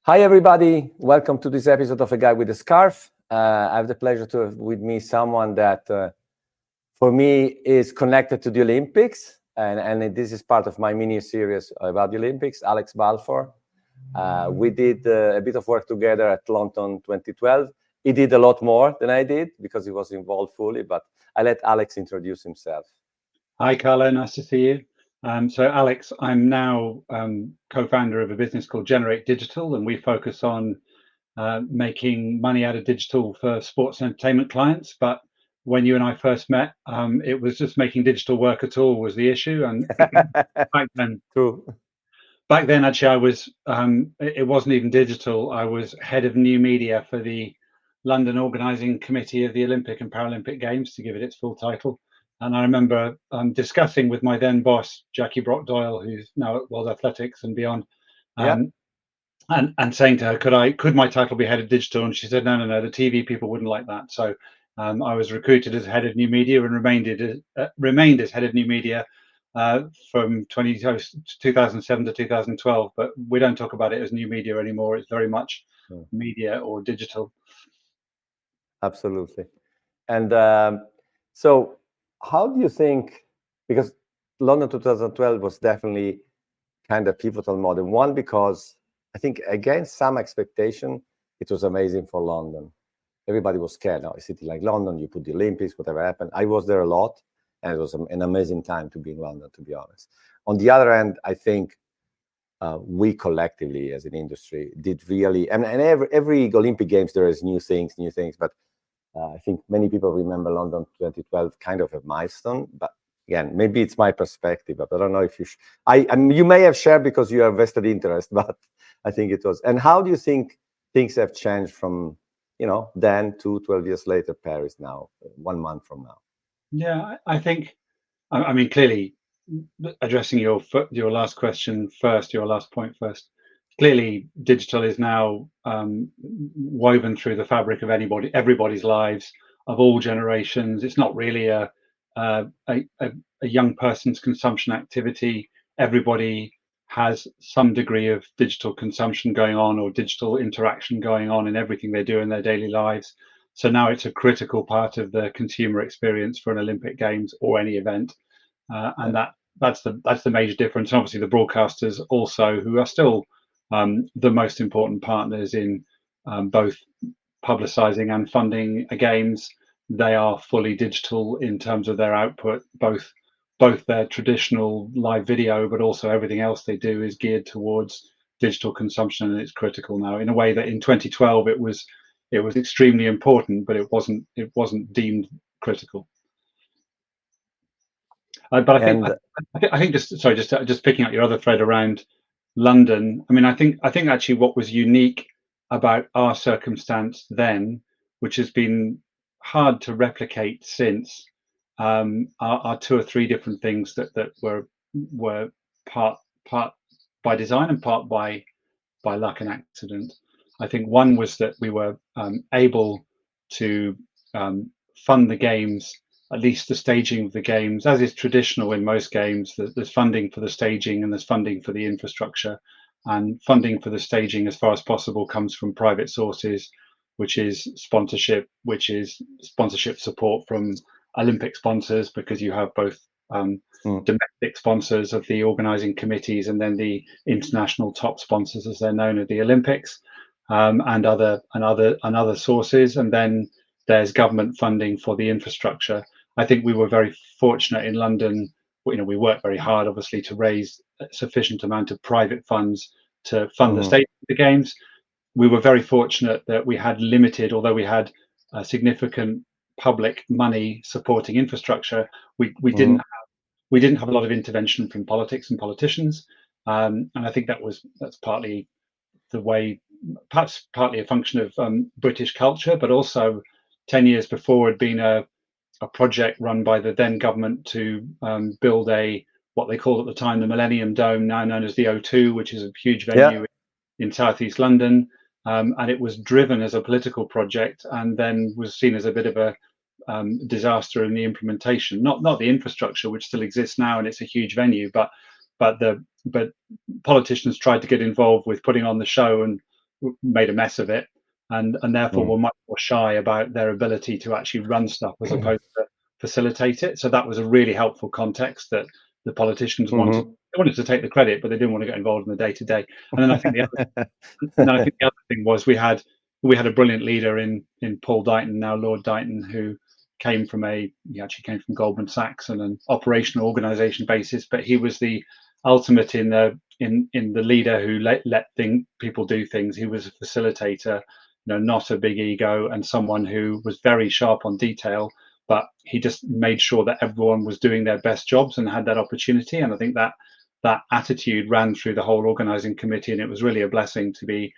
Hi, everybody. Welcome to this episode of A Guy with a Scarf. I have the pleasure to have with me someone that, for me, is connected to the Olympics. And this is part of my mini-series about the Olympics, Alex Balfour. We did a bit of work together at London 2012. He did a lot more than I did because he was involved fully, but I let Alex introduce himself. Hi, Carlo. Nice to see you. So Alex, I'm now co-founder of a business called Generate Digital, and we focus on making money out of digital for sports and entertainment clients. But when you and I first met, it was just making digital work at all was the issue. And True. Back then, actually, I was. It wasn't even digital. I was head of new media for the London Organising Committee of the Olympic and Paralympic Games, to give it its full title. And I remember discussing with my then boss, Jackie Brock-Doyle, who's now at World Athletics and beyond, and saying to her, could my title be head of digital? And she said, no, the TV people wouldn't like that. So I was recruited as head of new media and remained as head of new media from 2007 to 2012. But we don't talk about it as new media anymore. It's very much media or digital. Absolutely. And so how do you think, because London 2012 was definitely kind of pivotal moment. One, because I think against some expectation, it was amazing for London. Everybody was scared. Now, a city like London, you put the Olympics, whatever happened. I was there a lot, and it was an amazing time to be in London, to be honest. On the other hand, I think we collectively, as an industry, did really, and every Olympic Games, there is new things, but I think many people remember London 2012 kind of a milestone. But again, maybe it's my perspective, but I don't know if you, you may have shared because you have vested interest, but I think it was. And how do you think things have changed from, then to 12 years later, Paris now, 1 month from now? Yeah, I think, I mean, clearly, addressing your last question first, your last point first. Clearly, digital is now woven through the fabric of everybody's lives of all generations. It's not really a young person's consumption activity. Everybody has some degree of digital consumption going on or digital interaction going on in everything they do in their daily lives. So now it's a critical part of the consumer experience for an Olympic Games or any event, and that's the major difference. And obviously, the broadcasters also, who are still the most important partners in both publicizing and funding games, they are fully digital in terms of their output, both their traditional live video, but also everything else they do is geared towards digital consumption, and it's critical now in a way that in 2012 it was extremely important, but it wasn't deemed critical. But I think just picking up your other thread around London. I mean, I think actually what was unique about our circumstance then, which has been hard to replicate since, are 2 or 3 different things that were part by design and part by luck and accident. I think one was that we were able to fund the games, at least the staging of the games, as is traditional in most games. There's funding for the staging and there's funding for the infrastructure, and funding for the staging as far as possible comes from private sources, which is sponsorship support from Olympic sponsors, because you have both domestic sponsors of the organizing committees and then the international top sponsors, as they're known, of the Olympics, and other sources, and then there's government funding for the infrastructure. I think we were very fortunate in London. We worked very hard, obviously, to raise a sufficient amount of private funds to fund the state of the games. We were very fortunate that we had limited, although we had significant public money supporting infrastructure, we didn't have a lot of intervention from politics and politicians, and I think that's partly the way, perhaps partly a function of British culture, but also 10 years before had been a project run by the then government to build what they called at the time the Millennium Dome, now known as the O2, which is a huge venue in southeast London, and it was driven as a political project and then was seen as a bit of a disaster in the implementation. Not the infrastructure, which still exists now, and it's a huge venue, but politicians tried to get involved with putting on the show and made a mess of it, and therefore were much more shy about their ability to actually run stuff as opposed to facilitate it. So that was a really helpful context that the politicians wanted. They wanted to take the credit, but they didn't want to get involved in the day-to-day. And then I think the other thing was we had a brilliant leader in Paul Dighton, now Lord Dighton, who came from Goldman Sachs and an operational organization basis, but he was the ultimate in the leader who let people do things. He was a facilitator, not a big ego, and someone who was very sharp on detail, but he just made sure that everyone was doing their best jobs and had that opportunity. And I think that attitude ran through the whole organizing committee, and it was really a blessing to be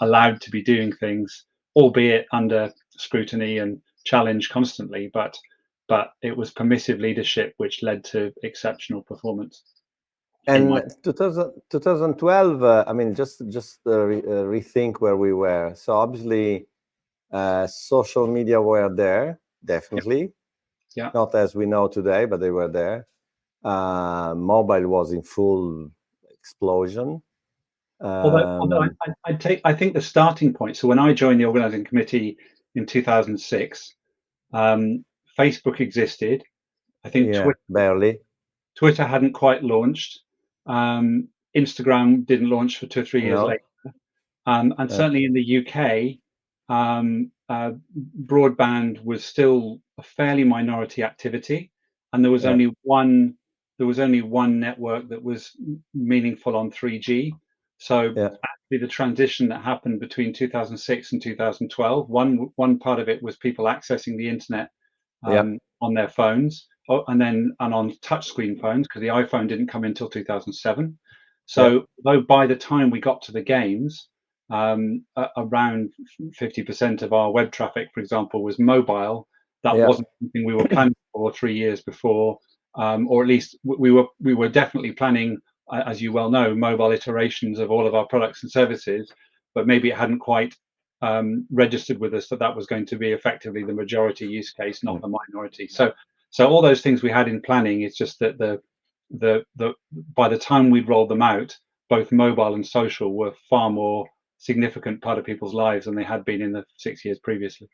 allowed to be doing things, albeit under scrutiny and challenge constantly, but it was permissive leadership which led to exceptional performance. And 2012, I mean, just rethink where we were. So obviously, social media were there, definitely. Yeah. Not as we know today, but they were there. Mobile was in full explosion. Although I think the starting point. So when I joined the organizing committee in 2006, Facebook existed. I think Twitter hadn't quite launched. Instagram didn't launch for 2 or 3 years later. And certainly in the UK, broadband was still a fairly minority activity, and there was only one network that was meaningful on 3G. So actually the transition that happened between 2006 and 2012, one part of it was people accessing the internet on their phones, and on touchscreen phones, because the iPhone didn't come in until 2007. So though by the time we got to the games, around 50% of our web traffic, for example, was mobile. That wasn't something we were planning for 3 years before, or at least we were definitely planning, as you well know, mobile iterations of all of our products and services, but maybe it hadn't quite registered with us that was going to be effectively the majority use case, not the minority. So all those things we had in planning. It's just that the by the time we'd rolled them out, both mobile and social were far more significant part of people's lives than they had been in the 6 years previously.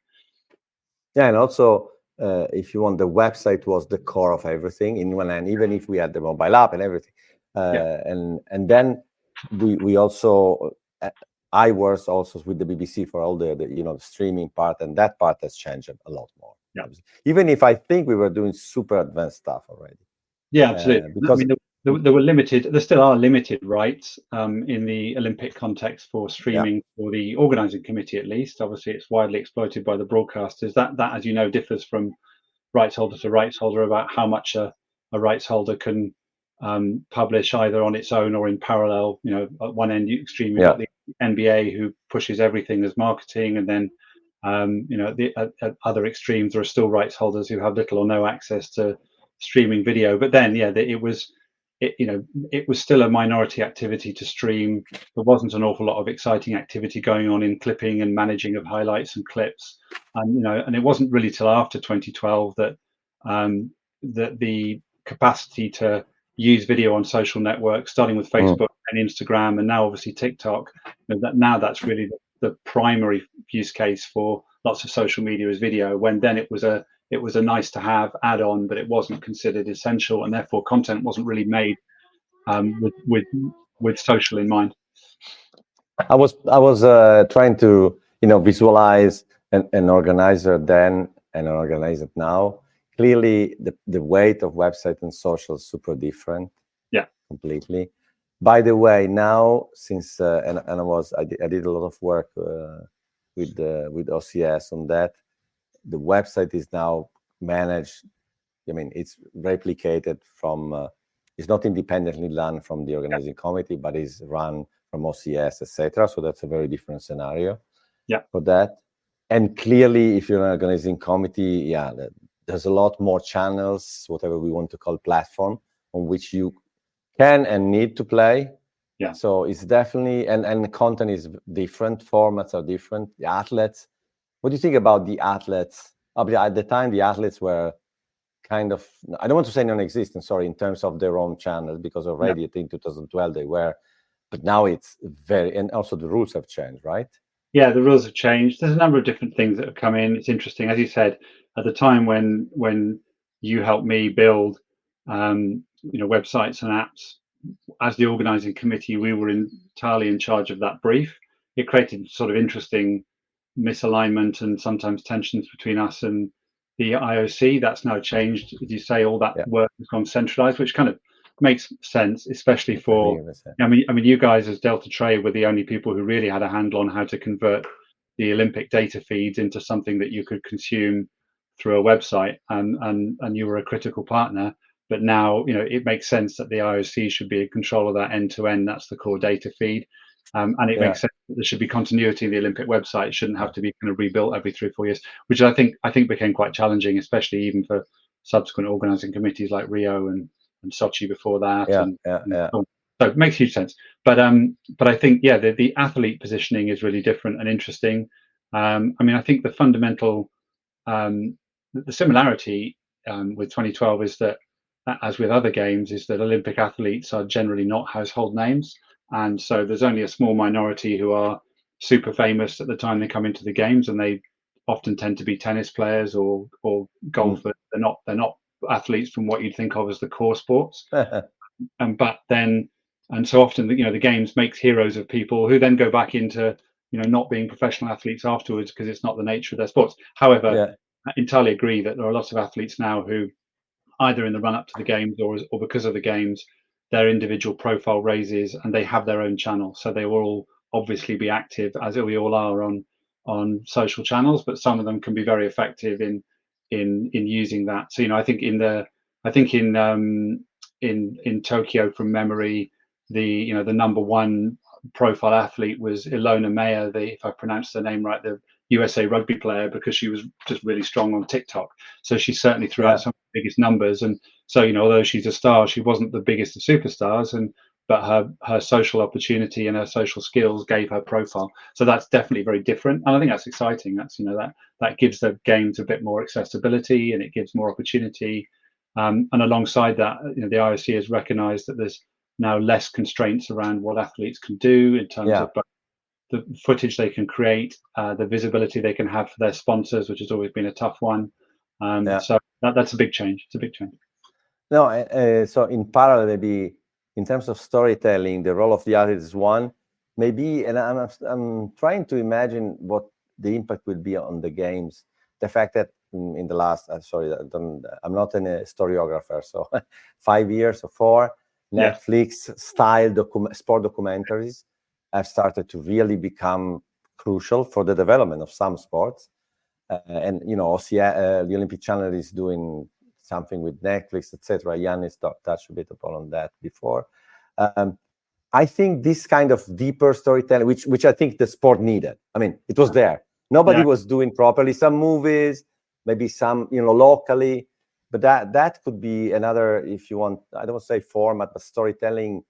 Yeah, and also, if you want, the website was the core of everything in one end, even if we had the mobile app and everything. And then we also, I was also with the BBC for all the streaming part, and that part has changed a lot more. Yeah. Even if I think we were doing super advanced stuff already. Yeah, absolutely. Because there were limited, there still are limited rights in the Olympic context for streaming for the organising committee, at least. Obviously, it's widely exploited by the broadcasters. That, as you know, differs from rights holder to rights holder about how much a rights holder can publish either on its own or in parallel. At one end extreme, you've got the NBA who pushes everything as marketing, and then at other extremes there are still rights holders who have little or no access to streaming video. But then it was still a minority activity to stream. There wasn't an awful lot of exciting activity going on in clipping and managing of highlights and clips, and it wasn't really till after 2012 that the capacity to use video on social networks, starting with Facebook and Instagram, and now obviously TikTok, that's really the primary use case for lots of social media is video, when then it was a nice to have add-on, but it wasn't considered essential, and therefore content wasn't really made with social in mind. I was trying to visualize an organizer then and an organizer now. Clearly, the weight of website and social is super different. Yeah, completely. By the way, now since and I did a lot of work with OCS on that. The website is now managed. I mean, it's replicated from. It's not independently run from the organizing committee, but is run from OCS, etc. So that's a very different scenario. Yeah. For that, and clearly, if you're an organizing committee, there's a lot more channels, whatever we want to call platform, on which you can and need to play. Yeah. So it's definitely, and the content is different, formats are different. The athletes, what do you think about the athletes? At the time, the athletes were kind of, I don't want to say non-existent, sorry, in terms of their own channels, because already I think 2012 they were but now it's very, and also the rules have changed, right? Yeah, the rules have changed. There's a number of different things that have come in. It's interesting, as you said, at the time when you helped me build, websites and apps, as the organising committee, we were entirely in charge of that brief. It created sort of interesting misalignment and sometimes tensions between us and the IOC. That's now changed. As you say, all that work has gone centralised, which kind of makes sense, especially for. I mean, you guys as Delta Trade were the only people who really had a handle on how to convert the Olympic data feeds into something that you could consume through a website, and you were a critical partner. But now, it makes sense that the IOC should be in control of that end to end. That's the core data feed. And it makes sense that there should be continuity in the Olympic website. It shouldn't have to be kind of rebuilt every 3 or 4 years, which I think became quite challenging, especially even for subsequent organising committees like Rio and Sochi before that. So it makes huge sense. But I think the athlete positioning is really different and interesting. I mean, I think the fundamental the similarity with 2012 is that, as with other games, is that Olympic athletes are generally not household names. And so there's only a small minority who are super famous at the time they come into the games, and they often tend to be tennis players or golfers. They're not athletes from what you'd think of as the core sports. And so often, the games makes heroes of people who then go back into not being professional athletes afterwards because it's not the nature of their sports. However, I entirely agree that there are lots of athletes now who, either in the run up to the games or because of the games, their individual profile raises and they have their own channel. So they will all obviously be active, as we all are, on social channels, but some of them can be very effective in using that. So I think in Tokyo, from memory, the number one profile athlete was Ilona Meyer, if I pronounced her name right, the USA rugby player, because she was just really strong on TikTok. So she certainly threw out some of the biggest numbers. And so, although she's a star, she wasn't the biggest of superstars, but her social opportunity and her social skills gave her profile. So that's definitely very different. And I think that's exciting. That's, that gives the games a bit more accessibility and it gives more opportunity. And alongside that, the IOC has recognized that there's now less constraints around what athletes can do in terms of the footage they can create, the visibility they can have for their sponsors, which has always been a tough one. So that's a big change. It's a big change. No, so in parallel, maybe in terms of storytelling, the role of the artist is one. Maybe, and I'm trying to imagine what the impact will be on the games. The fact that in the last, I'm not a historiographer, so 5 years or 4, Netflix-style sport documentaries have started to really become crucial for the development of some sports. And the Olympic Channel is doing something with Netflix, etc. Yannis touched a bit upon that before. I think this kind of deeper storytelling, which I think the sport needed. I mean, it was there. Nobody was doing properly. Some movies, maybe some, locally, but that could be another, if you want, I don't want to say format, but storytelling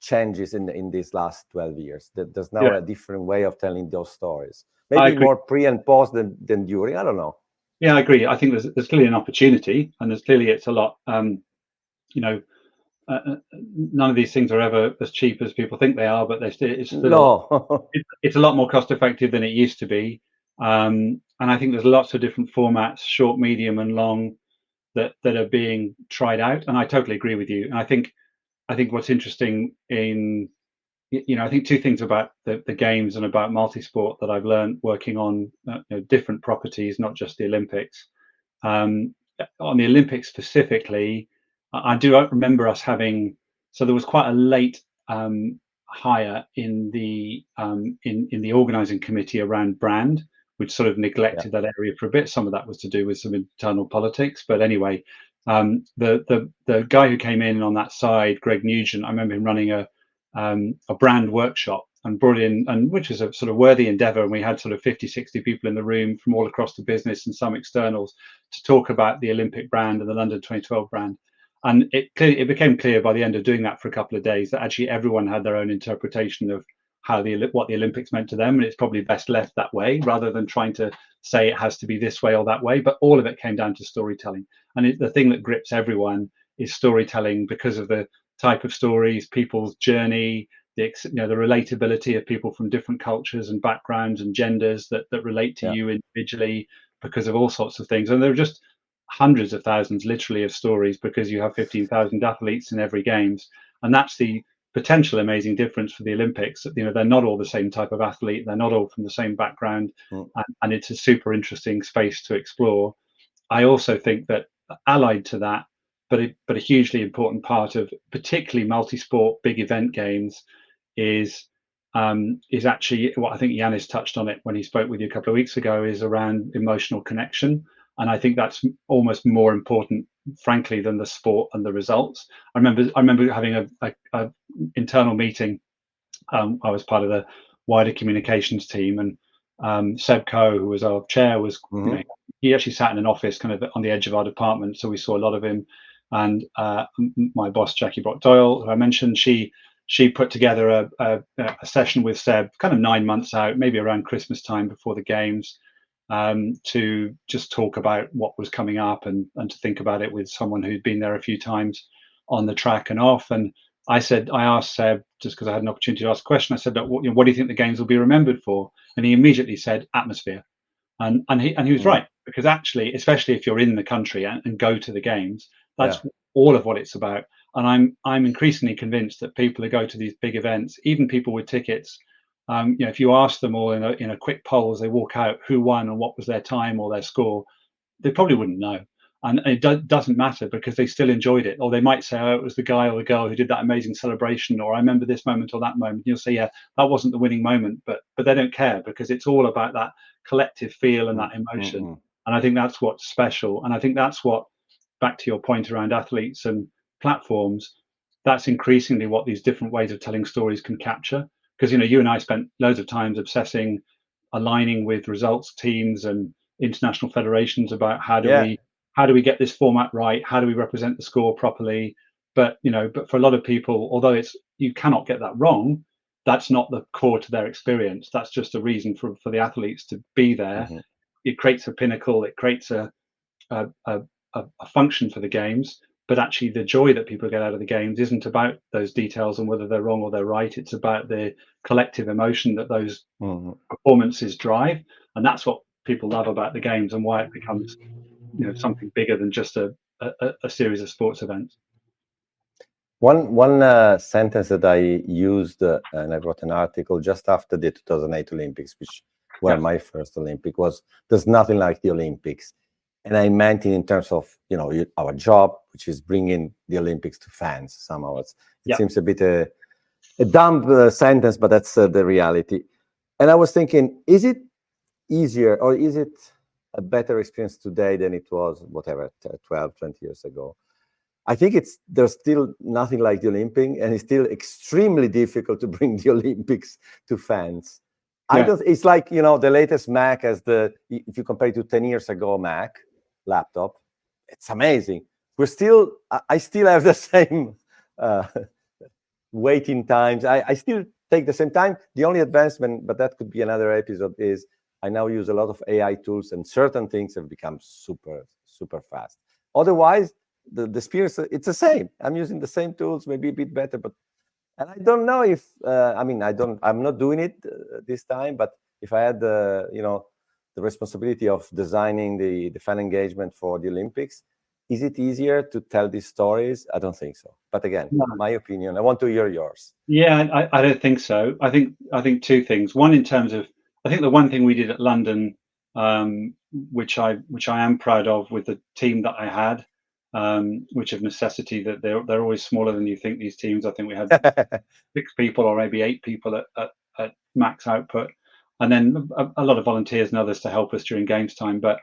changes in these last 12 years. There's now a different way of telling those stories. Maybe more pre and post than during. I don't know. Yeah, I agree. I think there's clearly an opportunity, and there's clearly it's a lot. None of these things are ever as cheap as people think they are, but it's still it's a lot more cost effective than it used to be. And I think there's lots of different formats, short, medium, and long, that are being tried out. And I totally agree with you. And I think what's interesting I think two things about the games and about multisport that I've learned working on different properties, not just the Olympics. On the Olympics specifically, I do remember us having, so there was quite a late hire in the organising committee around brand, which sort of neglected that area for a bit. Some of that was to do with some internal politics, but anyway, the guy who came in on that side, Greg Nugent, I remember him running a brand workshop and brought in, and which was a sort of worthy endeavor. And we had sort of 50, 60 people in the room from all across the business and some externals to talk about the Olympic brand and the London 2012 brand. And it became clear by the end of doing that for a couple of days that actually everyone had their own interpretation of what the Olympics meant to them. And it's probably best left that way rather than trying to say it has to be this way or that way. But all of it came down to storytelling. And the thing that grips everyone is storytelling, because of the type of stories, people's journey, the relatability of people from different cultures and backgrounds and genders that relate to you individually because of all sorts of things. And there are just hundreds of thousands, literally, of stories because you have 15,000 athletes in every games, and that's the potential amazing difference for the Olympics. They're not all the same type of athlete, they're not all from the same background, and it's a super interesting space to explore. I also think that allied to that, but a hugely important part of particularly multi-sport big event games is actually what I think Yanis touched on it when he spoke with you a couple of weeks ago, is around emotional connection. And I think that's almost more important, frankly, than the sport and the results. I remember having a internal meeting. I was part of the wider communications team, and Seb Coe, who was our chair, was he actually sat in an office kind of on the edge of our department, so we saw a lot of him. And my boss, Jackie Brock Doyle, who I mentioned, she put together a session with Seb kind of 9 months out, maybe around Christmas time before the games, to just talk about what was coming up and to think about it with someone who'd been there a few times on the track and off. And I asked Seb, just because I had an opportunity to ask a question, I said, what do you think the games will be remembered for? And he immediately said atmosphere. And he was right, because actually, especially if you're in the country and go to the games, that's all of what it's about. And I'm increasingly convinced that people who go to these big events, even people with tickets, if you ask them all in a quick poll as they walk out who won and what was their time or their score, they probably wouldn't know. And it doesn't matter, because they still enjoyed it. Or they might say, oh, it was the guy or the girl who did that amazing celebration, or I remember this moment or that moment. You'll say, yeah, that wasn't the winning moment, but they don't care, because it's all about that collective feel and that emotion. And I think that's what's special. And I think that's what, back to your point around athletes and platforms, that's increasingly what these different ways of telling stories can capture. Because you and I spent loads of times obsessing, aligning with results teams and international federations about how do we get this format right? How do we represent the score properly? But for a lot of people, although you cannot get that wrong, that's not the core to their experience. That's just a reason for the athletes to be there. It creates a pinnacle. It creates a function for the games. But actually, the joy that people get out of the games isn't about those details and whether they're wrong or they're right. It's about the collective emotion that those performances drive, and that's what people love about the games, and why it becomes something bigger than just a series of sports events. One sentence that I used, and I wrote an article just after the 2008 Olympics, which were my first Olympic, was "There's nothing like the Olympics." And I meant it in terms of, our job, which is bringing the Olympics to fans. Somehow it seems a bit a dumb sentence, but that's the reality. And I was thinking, is it easier, or is it a better experience today than it was, 12, 20 years ago? I think there's still nothing like the Olympic, and it's still extremely difficult to bring the Olympics to fans. It's like, the latest Mac if you compare it to 10 years ago, Mac laptop, it's amazing. I still have the same waiting times. I still take the same time. The only advancement, but that could be another episode, is I now use a lot of AI tools, and certain things have become super, super fast. Otherwise, the experience, it's the same. I'm using the same tools, maybe a bit better, and I don't know if I'm not doing it this time, but if I had the responsibility of designing the fan engagement for the Olympics, is it easier to tell these stories? I don't think so. But again, my opinion. I want to hear yours. Yeah, I don't think so. I think two things. One, in terms of, I think the one thing we did at London, which I am proud of with the team that I had, which of necessity, that they're always smaller than you think, these teams. I think we had 6 people or maybe 8 people at max output, and then a lot of volunteers and others to help us during games time. But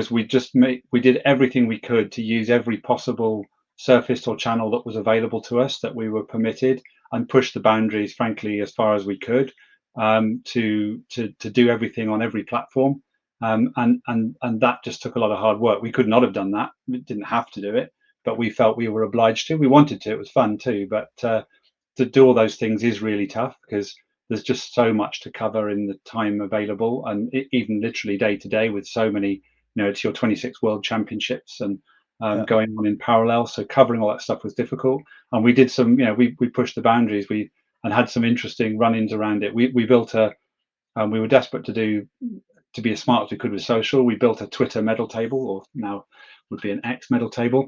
we did everything we could to use every possible surface or channel that was available to us, that we were permitted, and push the boundaries, frankly, as far as we could, to do everything on every platform. And that just took a lot of hard work. We could not have done that. We didn't have to do it, but we felt we were obliged to. We wanted to. It was fun too, but to do all those things is really tough, because there's just so much to cover in the time available, and even literally day to day, with so many, it's your 26 World Championships and going on in parallel. So covering all that stuff was difficult, and we did some, we pushed the boundaries. had some interesting run-ins around it. We built we were desperate to be as smart as we could with social. We built a Twitter medal table, or now would be an X medal table,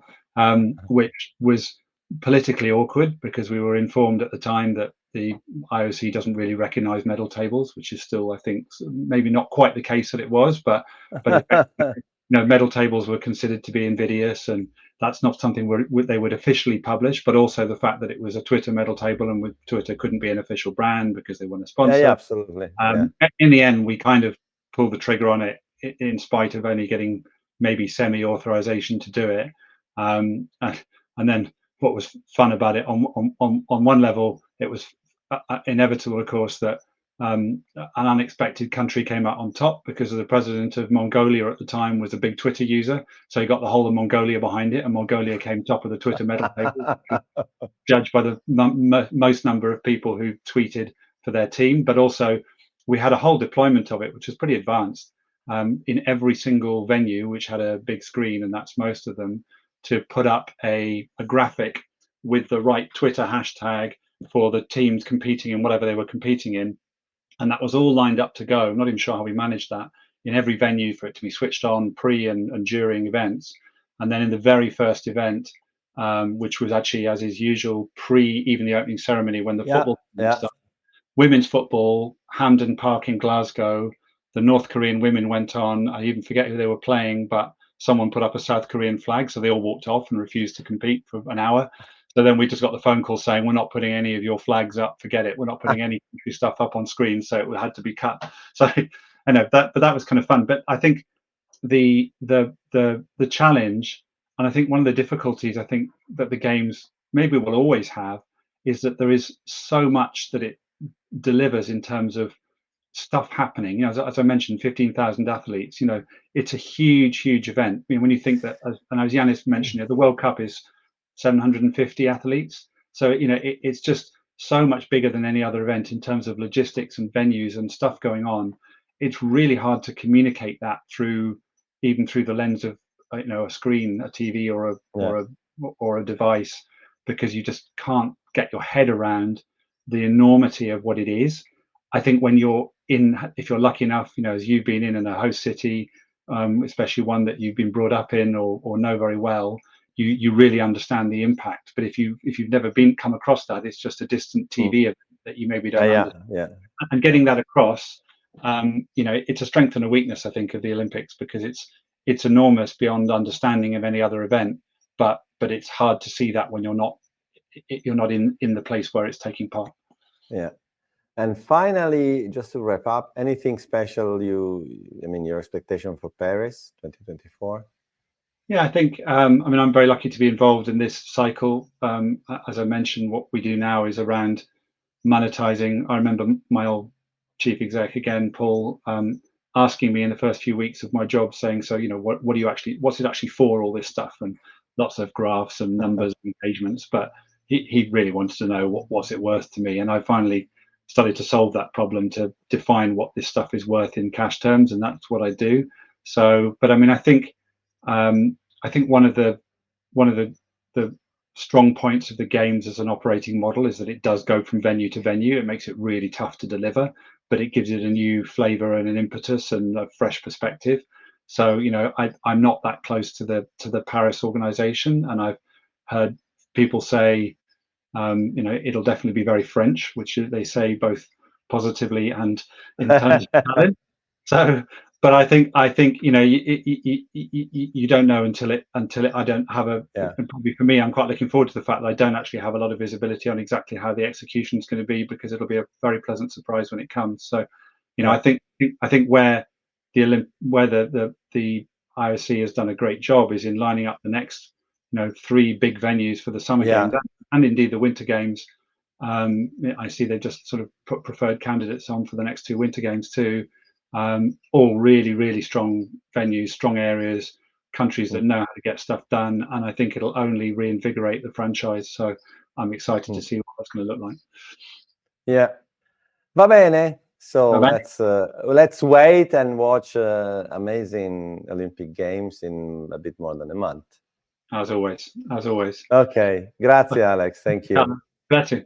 which was politically awkward because we were informed at the time that the IOC doesn't really recognize medal tables, which is still, I think, maybe not quite the case that it was, but medal tables were considered to be invidious, and that's not something they would officially publish. But also the fact that it was a Twitter medal table, and with Twitter couldn't be an official brand because they weren't a sponsor. Yeah, absolutely. In the end, we kind of pulled the trigger on it in spite of only getting maybe semi-authorization to do it. And then what was fun about it, on one level, it was inevitable, of course, that an unexpected country came out on top because the president of Mongolia at the time was a big Twitter user. So he got the whole of Mongolia behind it, and Mongolia came top of the Twitter medal table, judged by the most number of people who tweeted for their team. But also, we had a whole deployment of it, which was pretty advanced, in every single venue, which had a big screen, and that's most of them, to put up a graphic with the right Twitter hashtag for the teams competing in whatever they were competing in. And that was all lined up to go. I'm not even sure how we managed that in every venue for it to be switched on pre and during events. And then in the very first event, which was actually, as is usual, pre even the opening ceremony, when the football started, women's football, Hampden Park in Glasgow, the North Korean women went on. I even forget who they were playing, but someone put up a South Korean flag, so they all walked off and refused to compete for an hour. So then we just got the phone call saying, we're not putting any of your flags up, forget it. We're not putting any country stuff up on screen, so it had to be cut. So I know that, but that was kind of fun. But I think the challenge, and I think one of the difficulties I think that the games maybe will always have, is that there is so much that it delivers in terms of stuff happening. As I mentioned, 15,000 athletes. It's a huge event. I mean, when you think that, as Yanis mentioned, the World Cup is 750 athletes. So it's just so much bigger than any other event in terms of logistics and venues and stuff going on. It's really hard to communicate that even through the lens of a screen, a TV, or a device, because you just can't get your head around the enormity of what it is. I think when if you're lucky enough, as you've been in a host city, especially one that you've been brought up in or know very well, you really understand the impact. But if you've never come across that, it's just a distant TV event that you maybe don't understand. And getting that across, it's a strength and a weakness, I think, of the Olympics, because it's enormous beyond understanding of any other event. But it's hard to see that when you're not in the place where it's taking part. Yeah. And finally, just to wrap up, anything special your expectation for Paris 2024? Yeah, I think, I'm very lucky to be involved in this cycle. As I mentioned, what we do now is around monetizing. I remember my old chief exec, again, Paul, asking me in the first few weeks of my job, saying, so, what's it actually for, all this stuff? And lots of graphs and numbers and engagements, but he really wanted to know what's it worth to me. And I finally started to solve that problem, to define what this stuff is worth in cash terms, and that's what I do. So, but I think one of the strong points of the games as an operating model is that it does go from venue to venue. It makes it really tough to deliver, but it gives it a new flavor and an impetus and a fresh perspective. So I'm not that close to the Paris organization, and I've heard people say it'll definitely be very French, which they say both positively and in terms of talent. So, but I think you don't know until it. I don't have and probably for me, I'm quite looking forward to the fact that I don't actually have a lot of visibility on exactly how the execution is going to be, because it'll be a very pleasant surprise when it comes. So, I think where the IOC has done a great job is in lining up the next 3 big venues for the summer games and indeed the winter games. I see they've just sort of put preferred candidates on for the next 2 winter games too. All really strong venues, strong areas, countries that know how to get stuff done, and I think it'll only reinvigorate the franchise. So I'm excited to see what that's going to look like. Yeah, va bene. So let's wait and watch amazing Olympic Games in a bit more than a month. As always. Okay, grazie Alex. Thank you. Grazie.